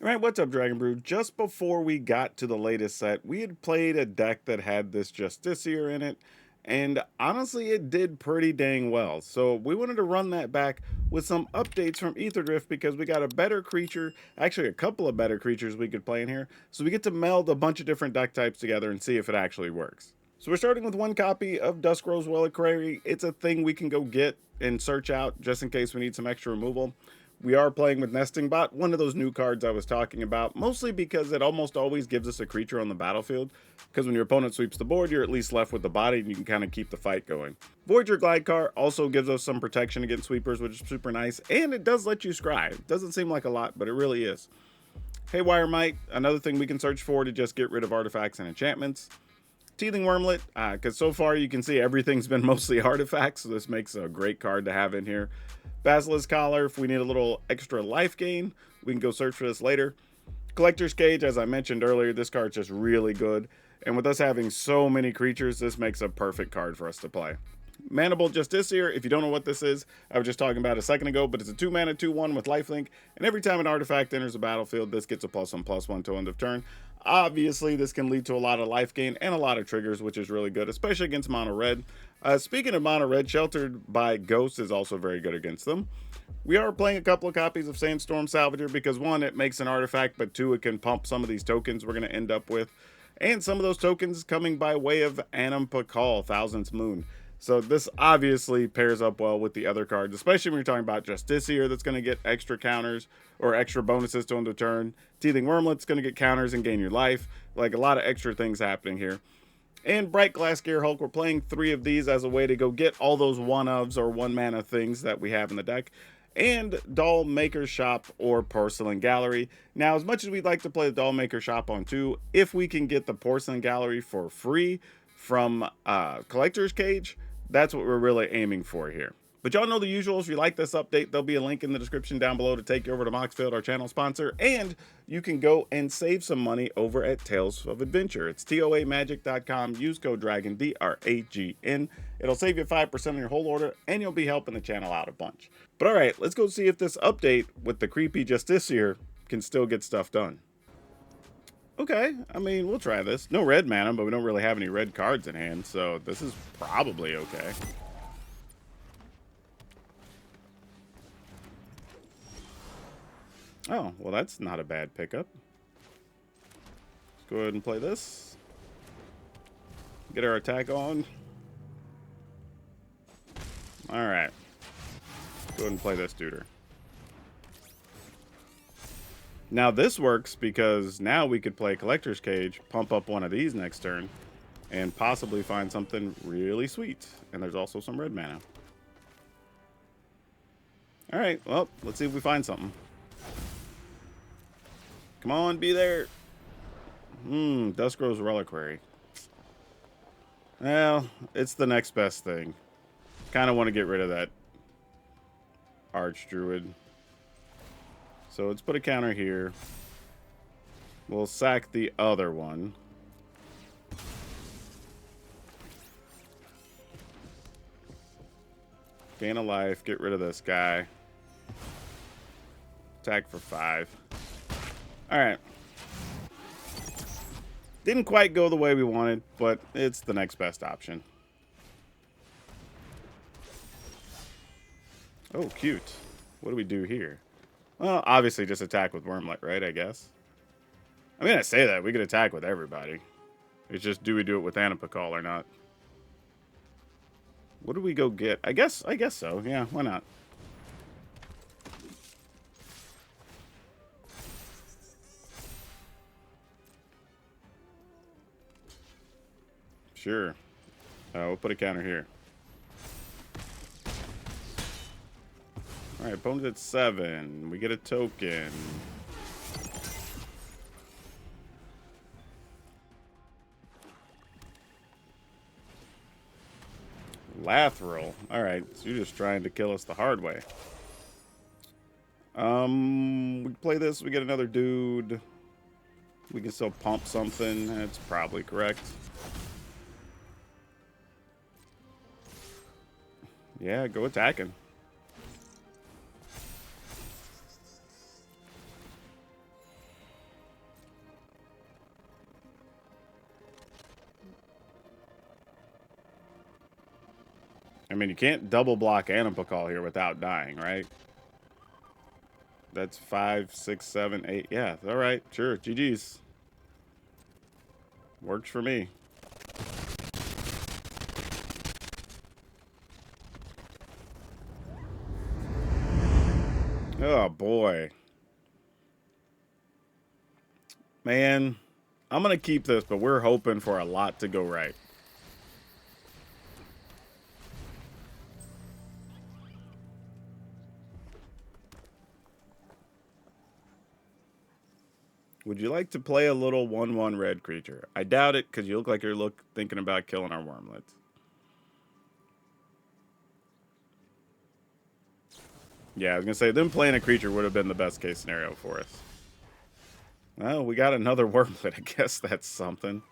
All right, what's up, Dragon Brew? Just before we got to the latest set, we had played a deck that had this Justiciar in it, and honestly, it did pretty dang well. So we wanted to run that back with some updates from Aetherdrift because we got a better creature, actually a couple of better creatures we could play in here. So we get to meld a bunch of different deck types together and see if it actually works. So we're starting with one copy of Duskrow's Reliquary. It's a thing we can go get and search out just in case we need some extra removal. We are playing with Nesting Bot, one of those new cards I was talking about, mostly because it almost always gives us a creature on the battlefield, because when your opponent sweeps the board, you're at least left with the body and you can kind of keep the fight going. Voyager Glidecar also gives us some protection against sweepers, which is super nice, and it does let you scry. It doesn't seem like a lot, but it really is. Haywire Might, another thing we can search for to just get rid of artifacts and enchantments. Teething Wormlet, because so far you can see everything's been mostly artifacts, so this makes a great card to have in here. Basilisk Collar, if we need a little extra life gain, we can go search for this later. Collector's Cage, as I mentioned earlier, this card's just really good. And with us having so many creatures, this makes a perfect card for us to play. Manable Justiciar, if you don't know what this is, I was just talking about a second ago, but it's a 2-mana 2/1 with lifelink, and every time an artifact enters the battlefield, this gets a +1/+1 till end of turn. Obviously, this can lead to a lot of life gain and a lot of triggers, which is really good, especially against mono red. Speaking of mono red, Sheltered by Ghosts is also very good against them. We are playing a couple of copies of Sandstorm Salvager because, one, it makes an artifact, but two, it can pump some of these tokens we're going to end up with. And some of those tokens coming by way of Anam Pakal, Thousandth Moon. So this obviously pairs up well with the other cards, especially when you're talking about Justiciar that's going to get extra counters or extra bonuses to end of turn. Teething Wormlet's going to get counters and gain your life. Like a lot of extra things happening here. And Bright Glass Gear Hulk, we're playing 3 of these as a way to go get all those 1-ofs or 1-mana things that we have in the deck. And Doll Maker Shop or Porcelain Gallery. Now, as much as we'd like to play the Doll Maker Shop on 2, if we can get the Porcelain Gallery for free from Collector's Cage, that's what we're really aiming for here. But y'all know the usual. If you like this update, there'll be a link in the description down below to take you over to Moxfield, our channel sponsor, and you can go and save some money over at Tales of Adventure. It's toamagic.com. Use code DRAGON, DRAGN. It'll save you 5% on your whole order, and you'll be helping the channel out a bunch. But all right, let's go see if this update with the creepy Justiciar can still get stuff done. Okay, I mean, we'll try this. No red mana, but we don't really have any red cards in hand, so this is probably okay. Oh, well, that's not a bad pickup. Let's go ahead and play this. Get our attack on. All right. Go ahead and play this duder. Now this works because now we could play Collector's Cage, pump up one of these next turn, and possibly find something really sweet. And there's also some red mana. All right, well, let's see if we find something. Come on, be there. Duskrow's Reliquary. Well, it's the next best thing. Kind of want to get rid of that Archdruid. So let's put a counter here. We'll sack the other one. Gain a life, get rid of this guy. Attack for 5. Alright. Didn't quite go the way we wanted, but it's the next best option. Oh, cute. What do we do here? Well, obviously just attack with Wormlet, right, I guess? I mean, I say that. We could attack with everybody. It's just, do we do it with Anapakal or not? What do we go get? I guess so. Yeah, why not? Sure. We'll put a counter here. Alright, opponent at 7. We get a token. Lathril. Alright, so you're just trying to kill us the hard way. We play this, we get another dude. We can still pump something. That's probably correct. Yeah, go attacking. I mean, you can't double block Anipakal here without dying, right? That's 5, 6, 7, 8. Yeah, all right. Sure. GG's. Works for me. Oh, boy. Man, I'm going to keep this, but we're hoping for a lot to go right. Would you like to play a little 1/1 red creature? I doubt it, because you look like you're thinking about killing our wormlets. Yeah, I was going to say, them playing a creature would have been the best case scenario for us. Well, we got another wormlet. I guess that's something.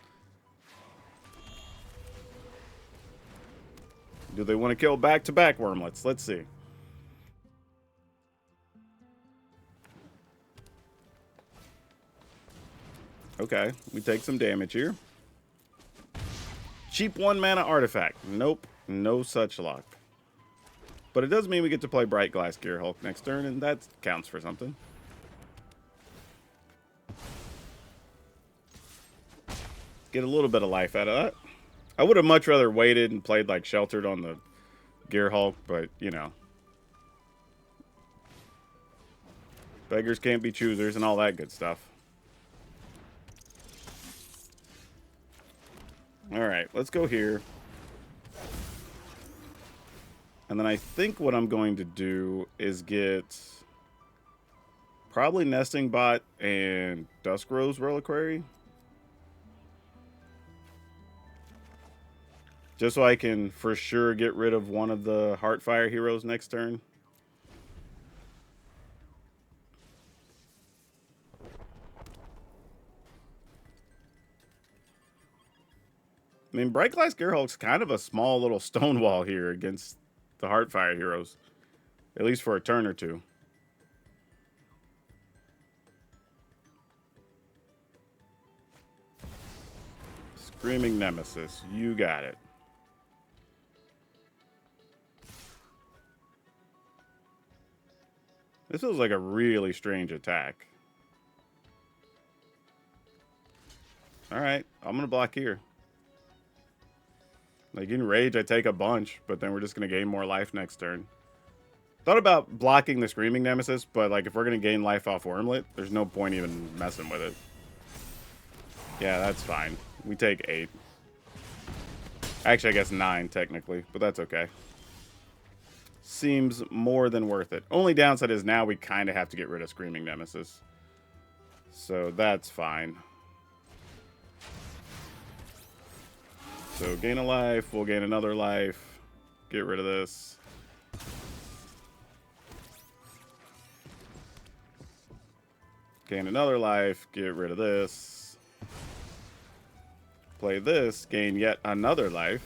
Do they want to kill back-to-back wormlets? Let's see. Okay, we take some damage here. Cheap 1-mana artifact. Nope, no such luck. But it does mean we get to play Bright Glass Gearhulk next turn, and that counts for something. Get a little bit of life out of that. I would have much rather waited and played like Sheltered on the Gearhulk, but, you know. Beggars can't be choosers and all that good stuff. Alright, let's go here. And then I think what I'm going to do is get probably Nesting Bot and Dusk Rose Reliquary. Just so I can for sure get rid of one of the Heartfire heroes next turn. I mean, Bright Glass Gearhulk's kind of a small little stone wall here against the Heartfire heroes. At least for a turn or two. Screaming Nemesis. You got it. This feels like a really strange attack. Alright, I'm going to block here. Like, in Rage, I take a bunch, but then we're just going to gain more life next turn. Thought about blocking the Screaming Nemesis, but, like, if we're going to gain life off Wormlet, there's no point even messing with it. Yeah, that's fine. We take 8. Actually, I guess 9, technically, but that's okay. Seems more than worth it. Only downside is now we kind of have to get rid of Screaming Nemesis. So that's fine. So gain a life, we'll gain another life. Get rid of this. Gain another life, get rid of this. Play this, gain yet another life.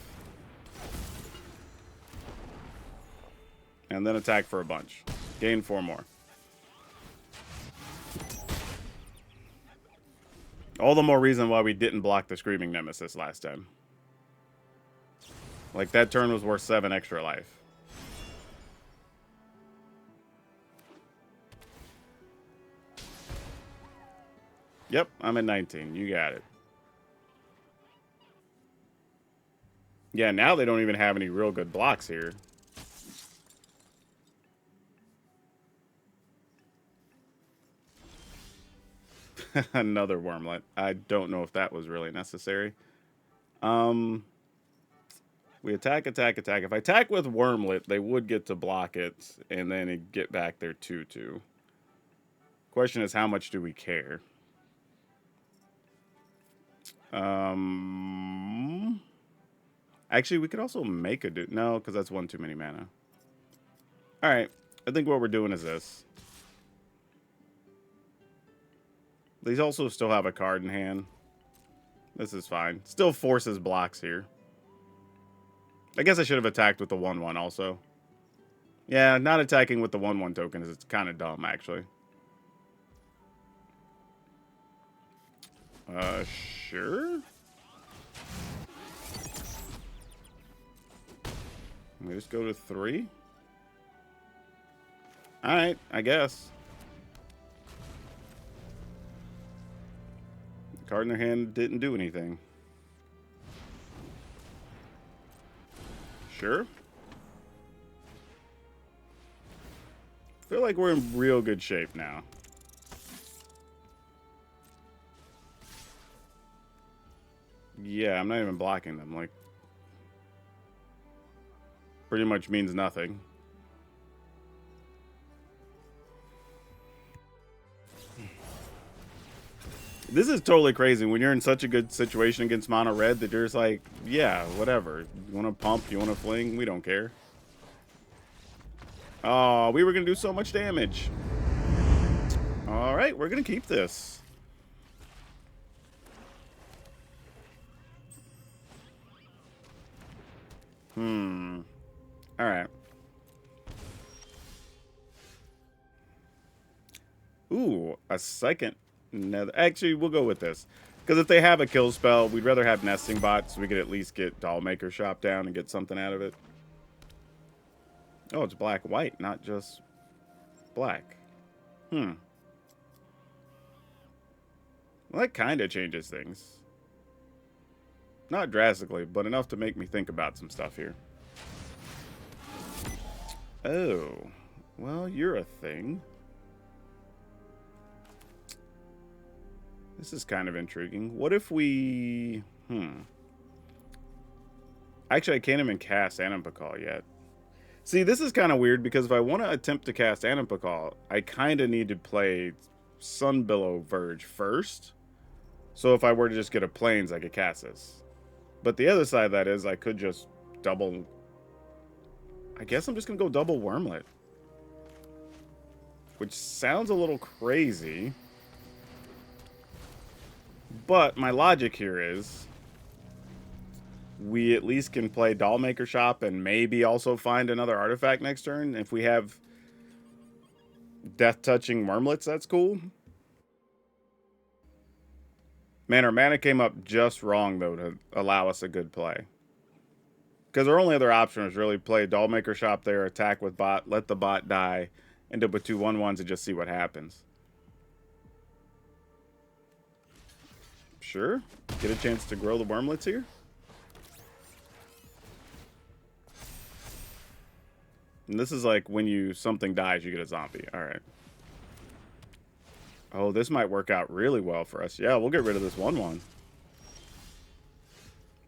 And then attack for a bunch. Gain 4 more. All the more reason why we didn't block the Screaming Nemesis last time. Like, that turn was worth 7 extra life. Yep, I'm at 19. You got it. Yeah, now they don't even have any real good blocks here. Another Wormlet. I don't know if that was really necessary. We attack, attack, attack. If I attack with Wormlet, they would get to block it, and then it get back their 2/2. Question is, how much do we care? Actually, we could also make a dude. No, because that's one too many mana. Alright, I think what we're doing is this. These also still have a card in hand. This is fine. Still forces blocks here. I guess I should have attacked with the 1/1 also. Yeah, not attacking with the 1/1 token is kind of dumb, actually. Sure. We just go to 3? Alright, I guess. The card in their hand didn't do anything. Sure. Feel like we're in real good shape now. Yeah, I'm not even blocking them. Like, pretty much means nothing. This is totally crazy when you're in such a good situation against mono red that you're just like, yeah, whatever. You want to pump, you want to fling, we don't care. Oh, we were going to do so much damage. All right, we're going to keep this. All right. Ooh, a second nether. Actually, we'll go with this. Because if they have a kill spell, we'd rather have Nesting Bot so we could at least get Dollmaker Shop down and get something out of it. Oh, it's black-white, not just black. Well, that kind of changes things. Not drastically, but enough to make me think about some stuff here. Oh, well, you're a thing. This is kind of intriguing. What if we... Actually, I can't even cast Animpakal yet. See, this is kind of weird because if I want to attempt to cast Animpakal, I kind of need to play Sunbillow Verge first. So if I were to just get a Plains, I could cast this. But the other side of that is I could just double... I guess I'm just going to go double Wormlet. Which sounds a little crazy. But my logic here is we at least can play Dollmaker Shop and maybe also find another artifact next turn. If we have death-touching Wormlets, that's cool. Man, our mana came up just wrong, though, to allow us a good play. Because our only other option was really play Dollmaker Shop there, attack with bot, let the bot die, end up with 2 1/1s and just see what happens. Sure. Get a chance to grow the Wormlets here. And this is like when something dies, you get a zombie. All right. Oh, this might work out really well for us. Yeah, we'll get rid of this 1/1.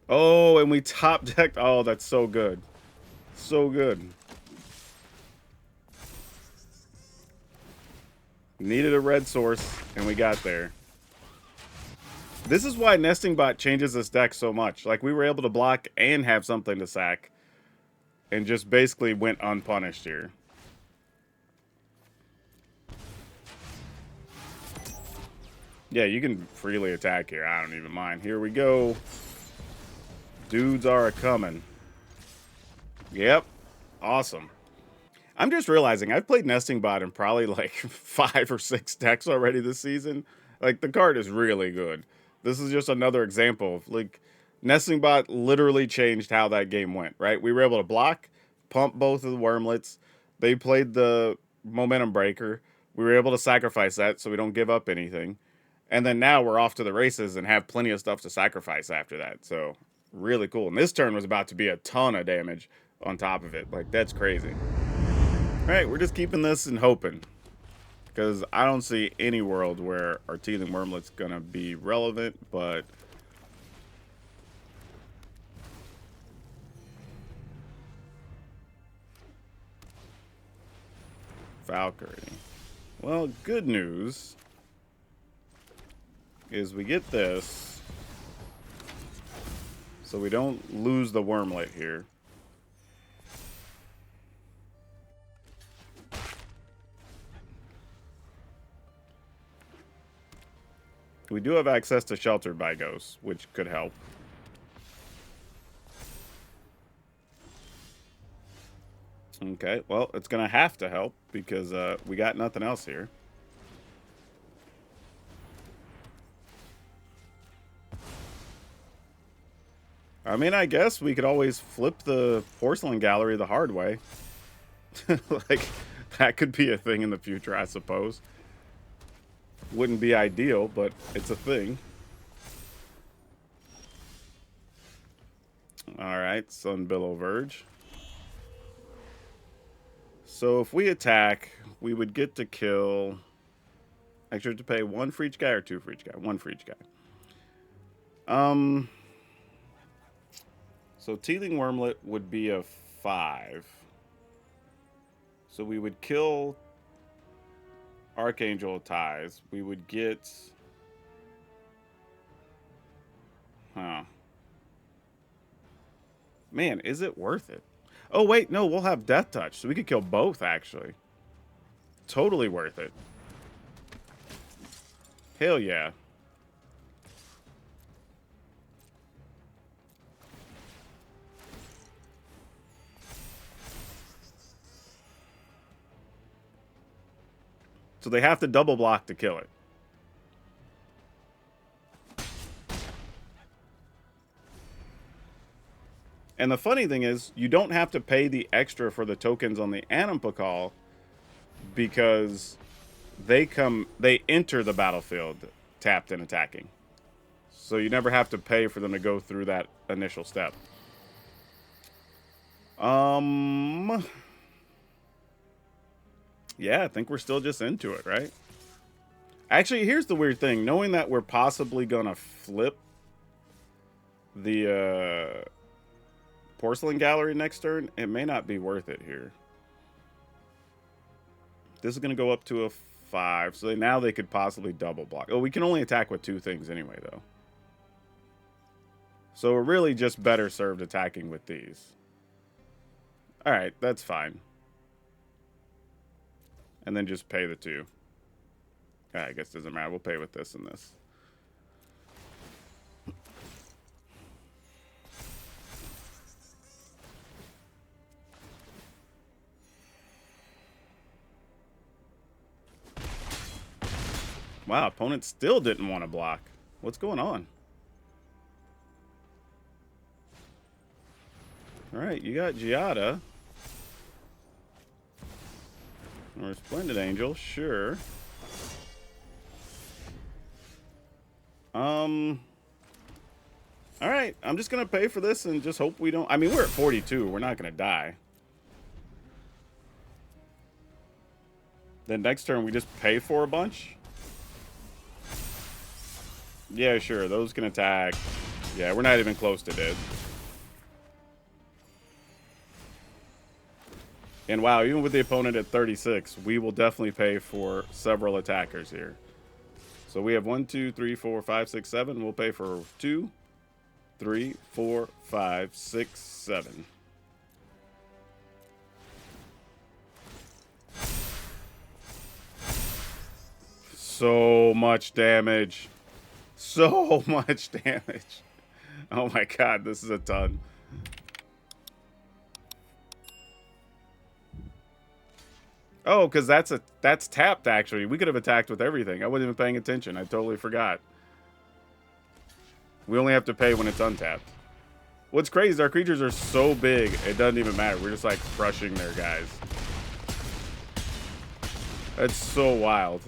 Oh, and we top decked. Oh, that's so good. So good. Needed a red source, and we got there. This is why Nesting Bot changes this deck so much. Like, we were able to block and have something to sack. And just basically went unpunished here. Yeah, you can freely attack here. I don't even mind. Here we go. Dudes are a-coming. Yep. Awesome. I'm just realizing I've played Nesting Bot in probably like 5 or 6 decks already this season. Like, the card is really good. This is just another example of, like, Nesting Bot literally changed how that game went, right? We were able to block, pump both of the Wormlets. They played the Momentum Breaker. We were able to sacrifice that so we don't give up anything. And then now we're off to the races and have plenty of stuff to sacrifice after that. So, really cool. And this turn was about to be a ton of damage on top of it. Like, that's crazy. All right, we're just keeping this and hoping. Because I don't see any world where our Teething Wormlet's going to be relevant, but... Valkyrie. Well, good news is we get this, so we don't lose the Wormlet here. We do have access to Sheltered by Ghosts, which could help. Okay, well, it's going to have to help because we got nothing else here. I mean, I guess we could always flip the porcelain gallery the hard way. Like, that could be a thing in the future, I suppose. Wouldn't be ideal, but it's a thing. Alright, Sunbillow Verge. So if we attack, we would get to kill... Actually, have to pay 1 for each guy or 2 for each guy? 1 for each guy. So Teething Wormlet would be a 5. So we would kill Archangel Ties. We would get... Huh. Man, is it worth it? Oh, wait, no, we'll have Death Touch. So we could kill both, actually. Totally worth it. Hell yeah. So they have to double block to kill it. And the funny thing is, you don't have to pay the extra for the tokens on the Animpakal because they enter the battlefield tapped and attacking. So you never have to pay for them to go through that initial step. Yeah, I think we're still just into it, right? Actually, here's the weird thing. Knowing that we're possibly going to flip the porcelain gallery next turn, it may not be worth it here. This is going to go up to a 5. So now they could possibly double block. Oh, we can only attack with 2 things anyway, though. So we're really just better served attacking with these. Alright, that's fine. And then just pay the 2. I guess it doesn't matter. We'll pay with this and this. Wow, opponent still didn't want to block. What's going on? Alright, you got Giada. Or Splendid Angel, sure. Alright, I'm just gonna pay for this and just hope we don't... I mean, we're at 42. We're not gonna die. Then next turn, we just pay for a bunch? Yeah, sure. Those can attack. Yeah, we're not even close to dead. And wow, even with the opponent at 36, we will definitely pay for several attackers here. So we have 1, 2, 3, 4, 5, 6, 7. We'll pay for 2, 3, 4, 5, 6, 7. So much damage. So much damage. Oh my god, this is a ton. Oh, because that's tapped, actually. We could have attacked with everything. I wasn't even paying attention. I totally forgot. We only have to pay when it's untapped. What's crazy is our creatures are so big, it doesn't even matter. We're just, like, crushing their guys. That's so wild.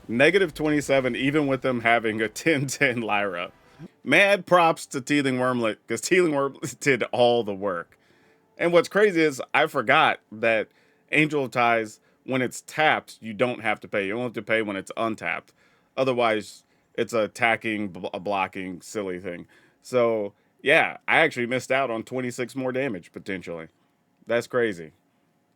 Negative 27, even with them having a 10-10 Lyra. Mad props to Teething Wormlet, because Teething Wormlet did all the work. And what's crazy is I forgot that Angel of Ties, when it's tapped, you don't have to pay. You only have to pay when it's untapped. Otherwise, it's a attacking, a blocking, silly thing. So, yeah, I actually missed out on 26 more damage, potentially. That's crazy.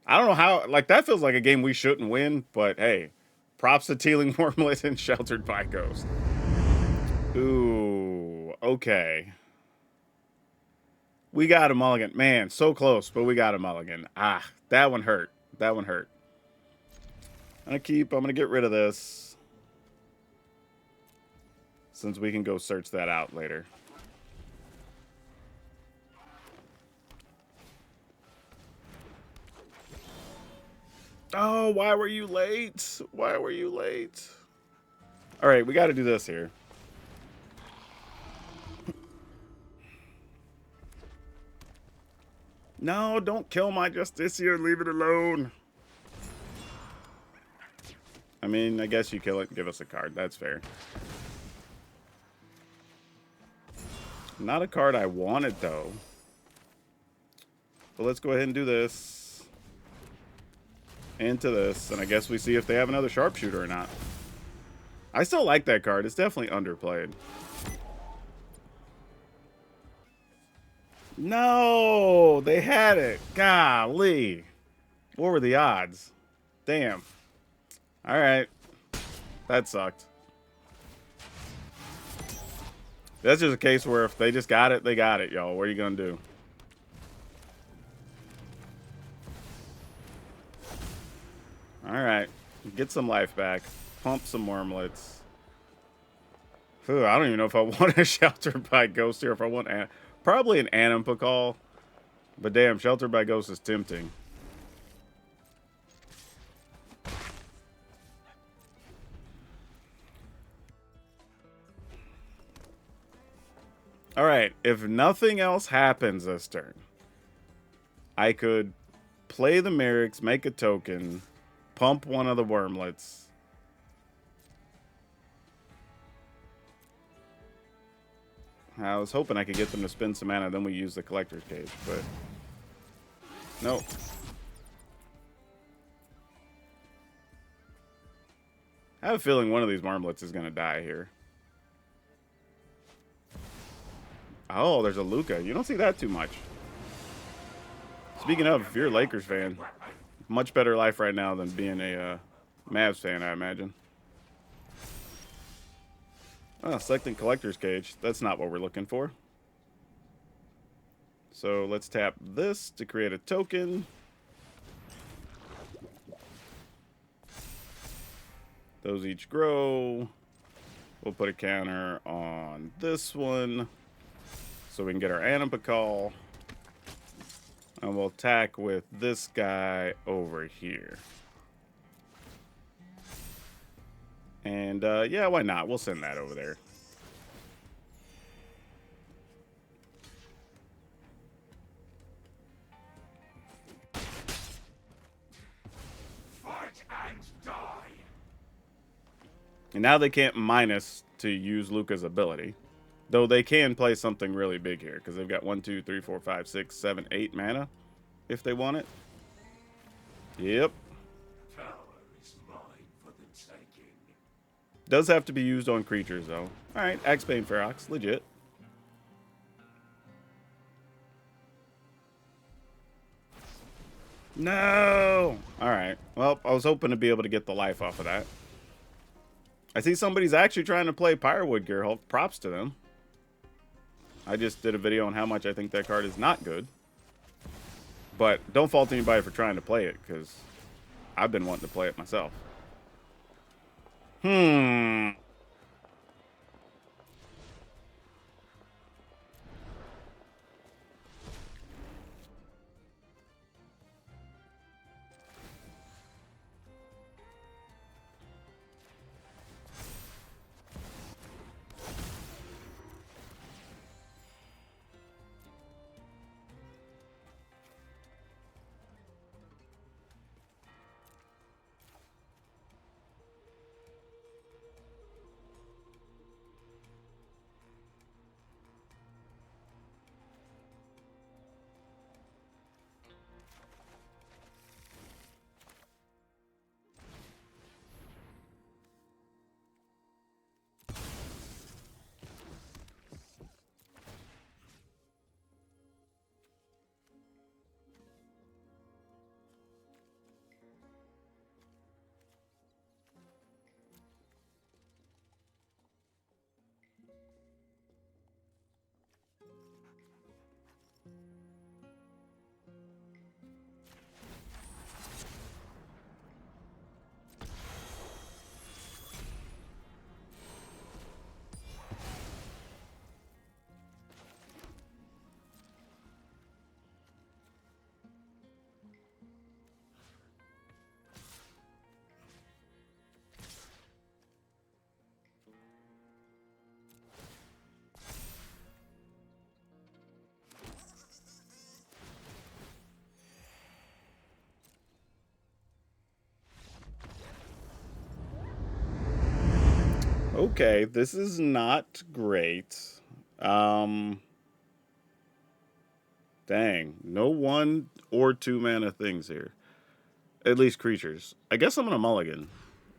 I don't know how, like, that feels like a game we shouldn't win, but hey, props to Teething Wormlet and Sheltered by Ghost. Ooh, okay. We got a mulligan. Man, so close, but we got a mulligan. Ah, that one hurt. That one hurt. I'm going to get rid of this. Since we can go search that out later. Oh, why were you late? Why were you late? All right, we got to do this here. No, don't kill my Justiciar. Leave it alone. I mean, I guess you kill it and give us a card. That's fair. Not a card I wanted, though. But let's go ahead and do this. Into this. And I guess we see if they have another sharpshooter or not. I still like that card. It's definitely underplayed. No! They had it. Golly. What were the odds? Damn. Alright. That sucked. That's just a case where if they just got it, they got it, y'all. What are you going to do? Alright. Get some life back. Pump some wormlets. Ooh, I don't even know if I want a Sheltered by Ghost here. If I want probably an Animpacall. But damn, Sheltered by Ghost is tempting. Alright, if nothing else happens this turn, I could play the Merrics, make a token, pump one of the wormlets. I was hoping I could get them to spend some mana, then we use the Collector's Cage, but nope. I have a feeling one of these wormlets is going to die here. Oh, there's a Luca. You don't see that too much. Speaking of, if you're a Lakers fan, much better life right now than being a Mavs fan, I imagine. Oh, selecting Collector's Cage. That's not what we're looking for. So let's tap this to create a token. Those each grow. We'll put a counter on this one so we can get our Animpacall. And we'll attack with this guy over here. And, yeah, why not? We'll send that over there. Fight and die. And now they can't minus to use Luca's ability. Though they can play something really big here, because they've got 1, 2, 3, 4, 5, 6, 7, 8 mana if they want it. Yep. Power is mine for the taking. Does have to be used on creatures, though. Alright, Axebane Ferox. Legit. No! Alright. Well, I was hoping to be able to get the life off of that. I see somebody's actually trying to play Pyrowood Gearhulk. Props to them. I just did a video on how much I think that card is not good. But don't fault anybody for trying to play it, because I've been wanting to play it myself. Okay, this is not great. Dang, no 1 or 2 mana things here. At least creatures. I guess I'm gonna mulligan.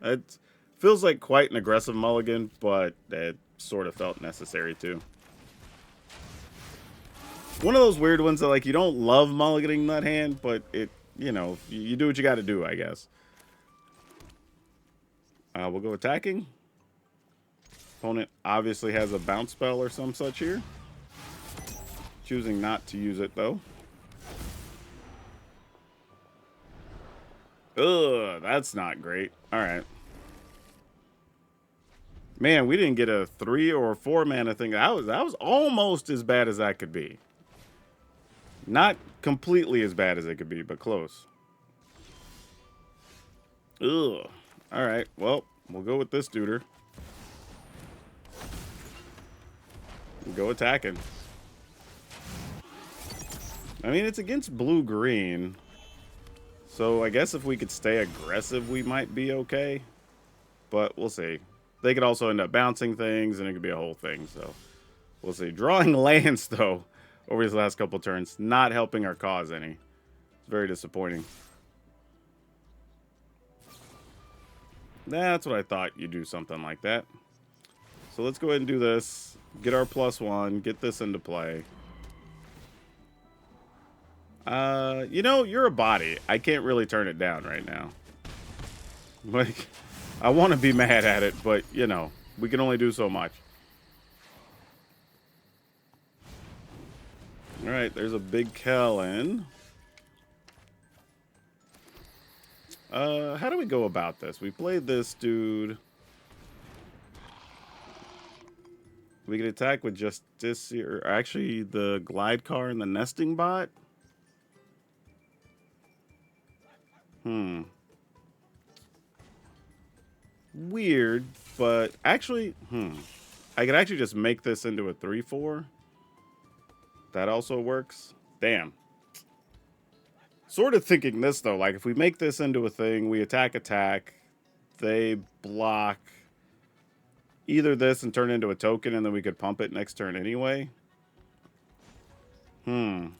It feels like quite an aggressive mulligan, but it sort of felt necessary too. One of those weird ones that, like, you don't love mulliganing that hand, but it, you know, you do what you got to do, I guess. We'll go attacking. Opponent obviously has a bounce spell or some such here. Choosing not to use it, though. Ugh, that's not great. All right. Man, we didn't get a 3 or 4 mana thing. That was almost as bad as that could be. Not completely as bad as it could be, but close. Ugh. All right. Well, we'll go with this duder. We'll go attacking. I mean, it's against blue-green. So I guess if we could stay aggressive, we might be okay. But we'll see. They could also end up bouncing things, and it could be a whole thing. So we'll see. Drawing lands, though, over these last couple turns, not helping our cause any. It's very disappointing. That's what I thought. You'd do something like that. So let's go ahead and do this. Get our +1. Get this into play. You know, you're a body. I can't really turn it down right now. Like, I want to be mad at it, but, you know, we can only do so much. All right, there's a big Kellen. How do we go about this? We played this dude. We can attack with just this here. Actually, the glide car and the nesting bot. Weird, but actually, I could actually just make this into a 3/4. That also works. Damn. Sort of thinking this, though. Like, if we make this into a thing, we attack. They block either this and turn it into a token, and then we could pump it next turn anyway. I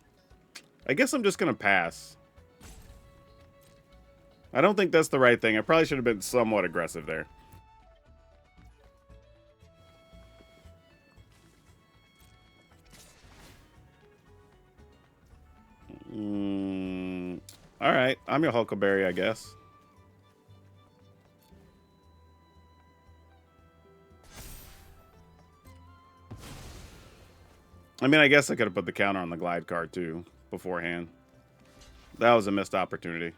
guess I'm just going to pass. I don't think that's the right thing. I probably should have been somewhat aggressive there. All right, I'm your Huckleberry, I guess. I mean, I guess I could have put the counter on the glide card too beforehand. That was a missed opportunity.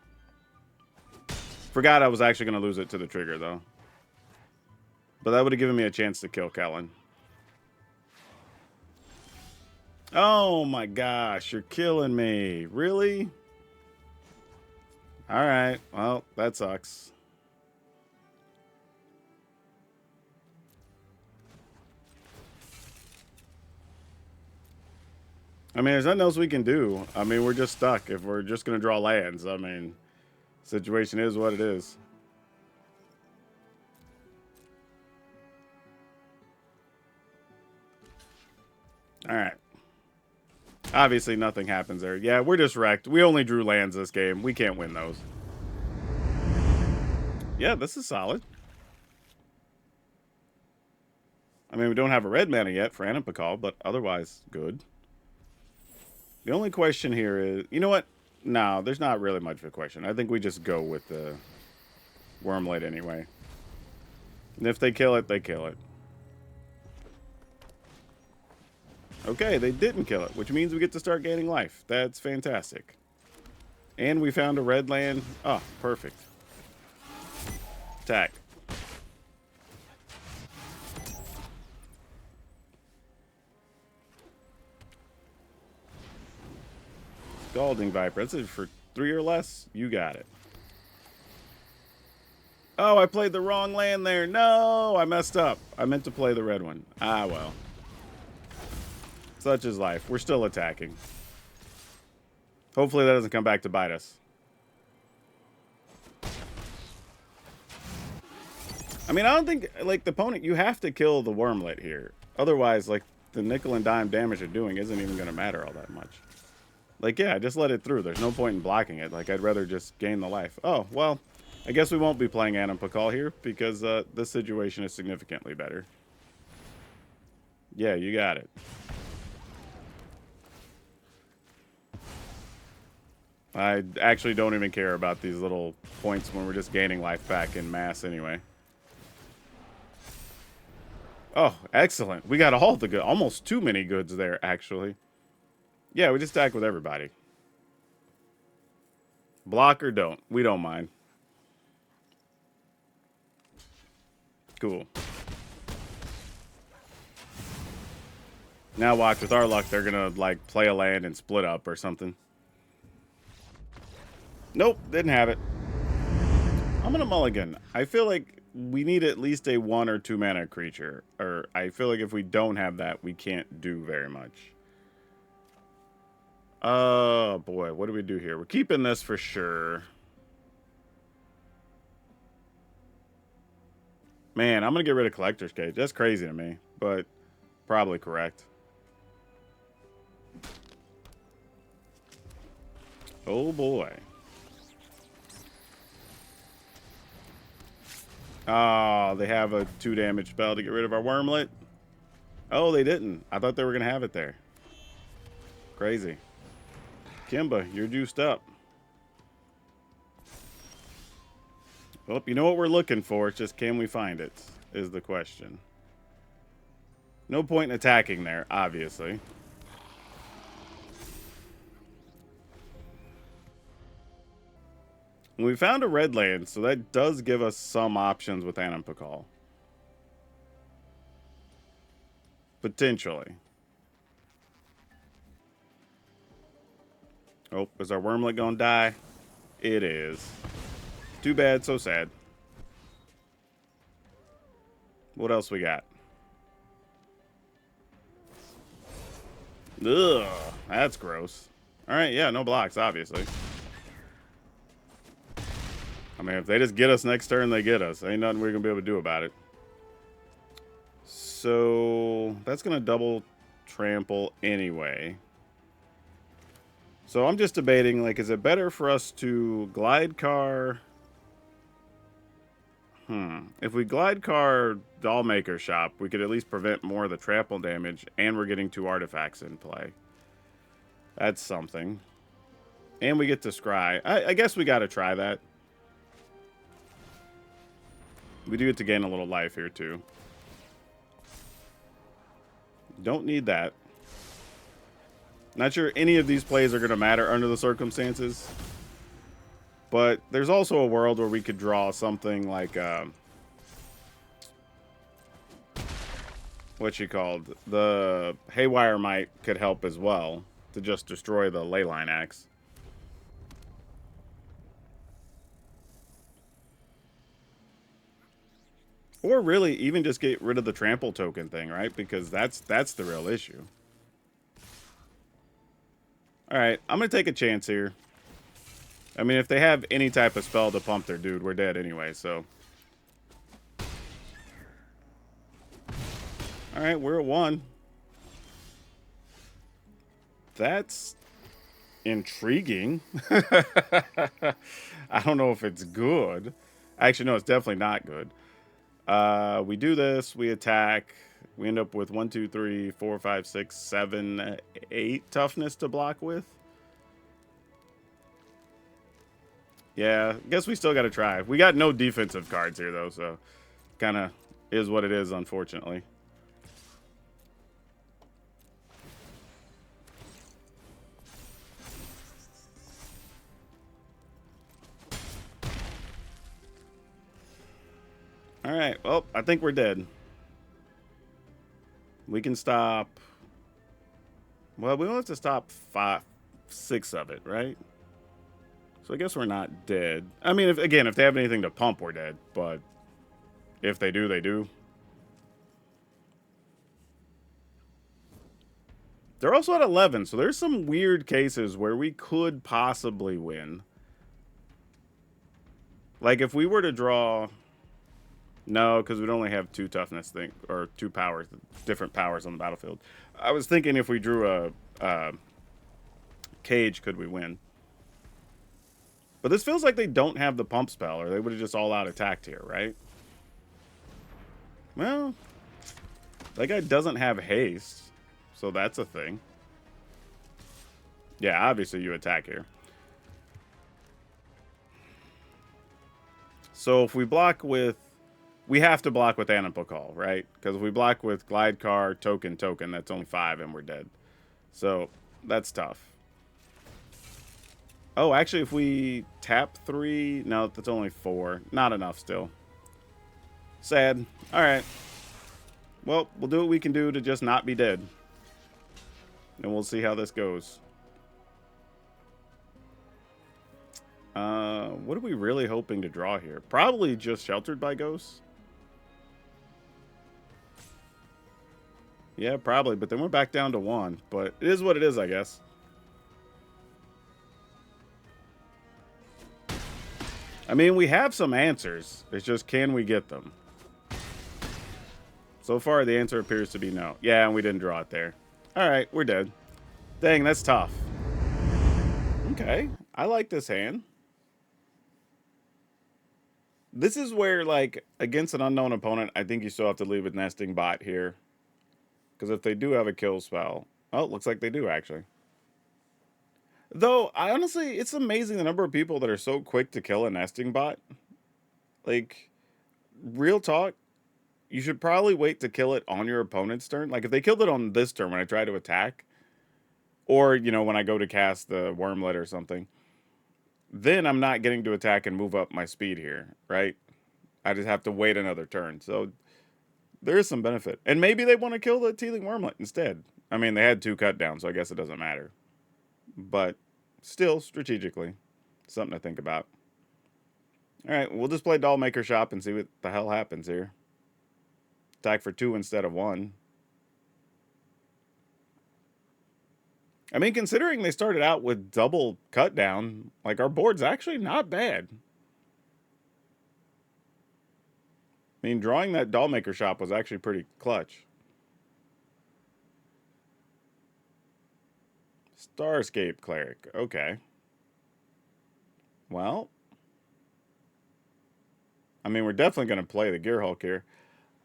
Forgot I was actually going to lose it to the trigger, though. But that would have given me a chance to kill Kellen. Oh my gosh, you're killing me. Really? Alright, well, that sucks. I mean, there's nothing else we can do. I mean, we're just stuck if we're just going to draw lands. I mean, situation is what it is. Alright. Obviously, nothing happens there. Yeah, we're just wrecked. We only drew lands this game. We can't win those. Yeah, this is solid. I mean, we don't have a red mana yet for Anipakal, but otherwise, good. The only question here is... You know what? No, there's not really much of a question. I think we just go with the Wormlight anyway. And if they kill it, they kill it. Okay, they didn't kill it, which means we get to start gaining life. That's fantastic. And we found a red land. Oh, perfect. Attack. Scalding Viper. That's it for 3 or less. You got it. Oh, I played the wrong land there. No, I messed up. I meant to play the red one. Ah, well. Such is life. We're still attacking. Hopefully that doesn't come back to bite us. I mean, I don't think, like, the opponent, you have to kill the Wormlet here. Otherwise, like, the nickel and dime damage they're doing isn't even going to matter all that much. Like, yeah, just let it through. There's no point in blocking it. Like, I'd rather just gain the life. Oh, well, I guess we won't be playing Adam Pakal here because this situation is significantly better. Yeah, you got it. I actually don't even care about these little points when we're just gaining life back in mass anyway. Oh, excellent. We got all the good, almost too many goods there, actually. Yeah, we just attack with everybody. Block or don't. We don't mind. Cool. Now watch, with our luck, they're gonna, like, play a land and split up or something. Nope, didn't have it. I'm gonna mulligan. I feel like we need at least a 1 or 2 mana creature. Or I feel like if we don't have that, we can't do very much. Oh, boy. What do we do here? We're keeping this for sure. Man, I'm going to get rid of Collector's Cage. That's crazy to me, but probably correct. Oh, boy. Oh, they have a 2 damage spell to get rid of our Wormlet. Oh, they didn't. I thought they were going to have it there. Crazy. Kimba, you're juiced up. Well, you know what we're looking for. It's just, can we find it, is the question. No point in attacking there, obviously. We found a red land, so that does give us some options with Adam Pakal. Potentially. Oh, is our Wormlet gonna die? It is. Too bad, so sad. What else we got? Ugh, that's gross. Alright, yeah, no blocks, obviously. I mean, if they just get us next turn, they get us. Ain't nothing we're gonna be able to do about it. So, that's gonna double trample anyway. So I'm just debating, like, is it better for us to glide car? If we glide car Dollmaker Shop, we could at least prevent more of the trample damage, and we're getting 2 artifacts in play. That's something. And we get to scry. I guess we gotta try that. We do get to gain a little life here, too. Don't need that. Not sure any of these plays are going to matter under the circumstances. But there's also a world where we could draw something like... what you called? The Haywire Might could help as well to just destroy the Leyline Axe. Or really, even just get rid of the trample token thing, right? Because that's the real issue. Alright, I'm going to take a chance here. I mean, if they have any type of spell to pump their dude, we're dead anyway, so. Alright, we're at 1. That's intriguing. I don't know if it's good. Actually, no, it's definitely not good. We do this, we attack. We end up with 1, 2, 3, 4, 5, 6, 7, 8 toughness to block with. Yeah, I guess we still got to try. We got no defensive cards here, though, so kind of is what it is, unfortunately. All right, well, I think we're dead. We can stop. Well, we don't have to stop 5, 6 of it, right? So I guess we're not dead. I mean, if they have anything to pump, we're dead. But if they do, they do. They're also at 11, so there's some weird cases where we could possibly win. Like, if we were to draw... No, because we'd only have 2 toughness or 2 powers, different powers on the battlefield. I was thinking if we drew a cage, could we win? But this feels like they don't have the pump spell, or they would have just all out attacked here, right? Well, that guy doesn't have haste, so that's a thing. Yeah, obviously you attack here. So if we block with... We have to block with Animal Call, right? Because if we block with Glide Car, Token, that's only 5 and we're dead. So that's tough. Oh, actually, if we tap 3... No, that's only 4. Not enough still. Sad. Alright. Well, we'll do what we can do to just not be dead. And we'll see how this goes. What are we really hoping to draw here? Probably just Sheltered by Ghosts. Yeah, probably, but then we're back down to 1. But it is what it is, I guess. I mean, we have some answers. It's just, can we get them? So far, the answer appears to be no. Yeah, and we didn't draw it there. Alright, we're dead. Dang, that's tough. Okay, I like this hand. This is where, like, against an unknown opponent, I think you still have to leave with Nesting Bot here. Because if they do have a kill spell... Oh, looks like they do, actually. Though, honestly, it's amazing the number of people that are so quick to kill a Nesting Bot. Like, real talk, you should probably wait to kill it on your opponent's turn. Like, if they killed it on this turn when I try to attack, or, you know, when I go to cast the Wormlet or something, then I'm not getting to attack and move up my speed here, right? I just have to wait another turn. So there is some benefit. And maybe they want to kill the Teething Wormlet instead. I mean, they had 2 cut down, so I guess it doesn't matter. But still, strategically, something to think about. All right, we'll just play Dollmaker Shop and see what the hell happens here. Attack for 2 instead of 1. I mean, considering they started out with double cut down, like, our board's actually not bad. I mean, drawing that Dollmaker Shop was actually pretty clutch. Starscape Cleric. Okay. Well, I mean, we're definitely going to play the Gear Hulk here.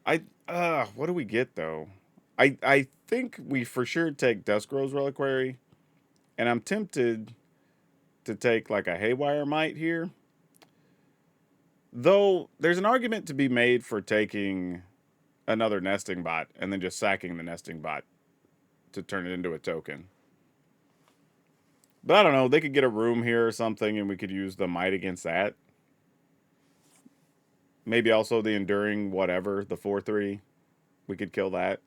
What do we get, though? I think we for sure take Duskrow's Reliquary. And I'm tempted to take, like, a Haywire Might here. Though, there's an argument to be made for taking another Nesting Bot and then just sacking the Nesting Bot to turn it into a token. But I don't know, they could get a room here or something and we could use the Might against that. Maybe also the Enduring whatever, the 4/3. We could kill that.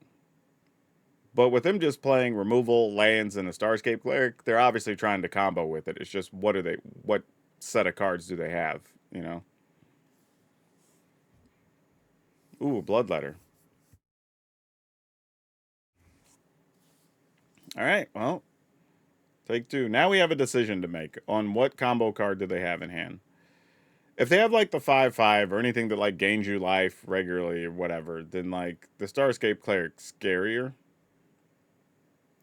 But with them just playing removal, lands, and a Starscape Cleric, they're obviously trying to combo with it. It's just what set of cards do they have, you know? Ooh, Bloodletter. Alright, well. Take 2. Now we have a decision to make on what combo card do they have in hand. If they have, like, the 5/5 or anything that, like, gains you life regularly or whatever, then, like, the Starscape Cleric's scarier.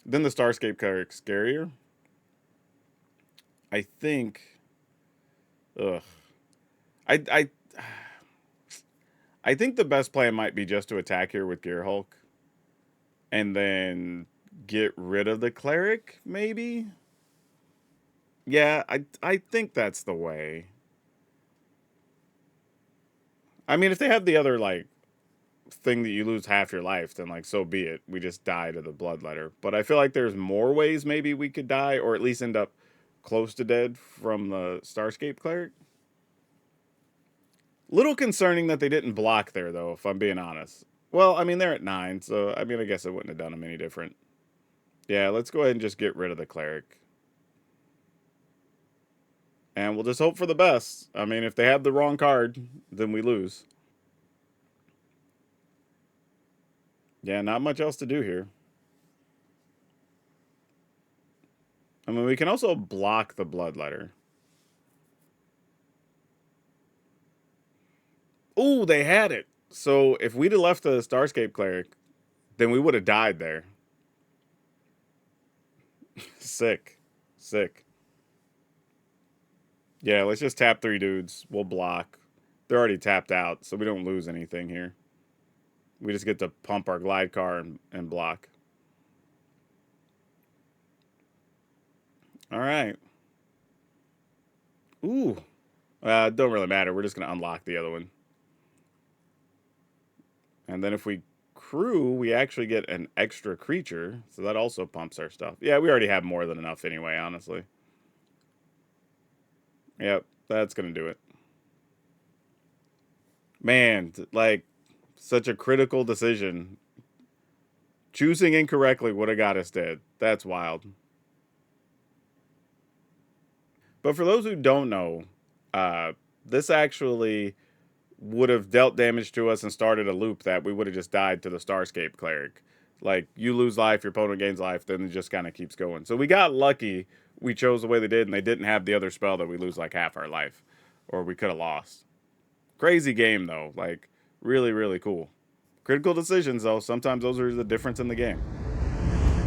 Then the Starscape Cleric's scarier. I think... Ugh. I think the best plan might be just to attack here with Gear Hulk. And then get rid of the Cleric, maybe? Yeah, I think that's the way. I mean, if they have the other, like, thing that you lose half your life, then, like, so be it. We just die to the Bloodletter. But I feel like there's more ways maybe we could die, or at least end up close to dead from the Starscape Cleric. Little concerning that they didn't block there, though, if I'm being honest. Well, I mean, they're at 9, so, I mean, I guess it wouldn't have done them any different. Yeah, let's go ahead and just get rid of the Cleric. And we'll just hope for the best. I mean, if they have the wrong card, then we lose. Yeah, not much else to do here. I mean, we can also block the Bloodletter. Ooh, they had it. So if we'd have left the Starscape Cleric, then we would have died there. Sick. Sick. Yeah, let's just tap 3 dudes. We'll block. They're already tapped out, so we don't lose anything here. We just get to pump our glide car and block. All right. Ooh. Don't really matter. We're just going to unlock the other one. And then if we crew, we actually get an extra creature. So that also pumps our stuff. Yeah, we already have more than enough anyway, honestly. Yep, that's going to do it. Man, like, such a critical decision. Choosing incorrectly would have got us dead. That's wild. But for those who don't know, this actually would have dealt damage to us and started a loop that we would have just died to the Starscape Cleric. Like, you lose life, your opponent gains life, then it just kind of keeps going. So we got lucky we chose the way they did, and they didn't have the other spell that we lose like half our life, or we could have lost. Crazy game, though. Like, really, really cool. Critical decisions, though. Sometimes those are the difference in the game.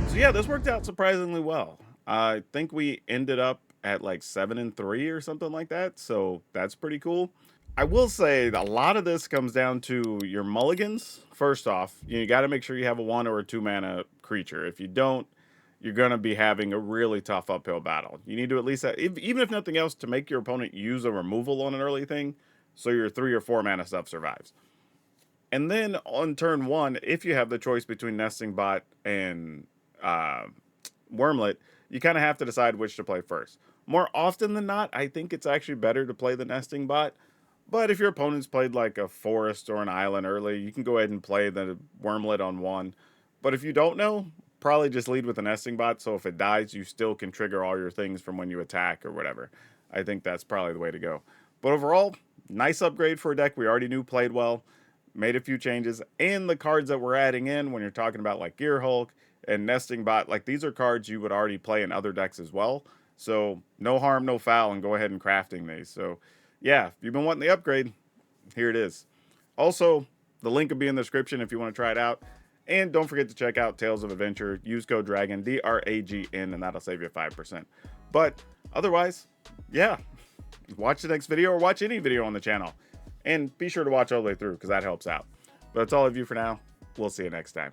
So yeah, this worked out surprisingly well. I think we ended up at like 7-3 or something like that. So that's pretty cool. I will say a lot of this comes down to your mulligans. First off, you got to make sure you have a 1 or a 2 mana creature. If you don't, you're going to be having a really tough uphill battle. You need to at least, even if nothing else, to make your opponent use a removal on an early thing so your 3 or 4 mana stuff survives. And then on turn 1, if you have the choice between Nesting Bot and Wormlet, you kind of have to decide which to play first. More often than not, I think it's actually better to play the Nesting Bot. But if your opponent's played like a forest or an island early, you can go ahead and play the Wormlet on 1. But if you don't know, probably just lead with the Nesting Bot, so if it dies, you still can trigger all your things from when you attack or whatever. I think that's probably the way to go. But overall, nice upgrade for a deck we already knew played well. Made a few changes, and the cards that we're adding in when you're talking about like Gear Hulk and Nesting Bot, like these are cards you would already play in other decks as well. So no harm, no foul, and go ahead and crafting these. So yeah, if you've been wanting the upgrade, here it is. Also, the link will be in the description if you want to try it out. And don't forget to check out Tales of Adventure. Use code DRAGON, DRAGN, and that'll save you 5%. But otherwise, yeah, watch the next video or watch any video on the channel. And be sure to watch all the way through because that helps out. But that's all of you for now. We'll see you next time.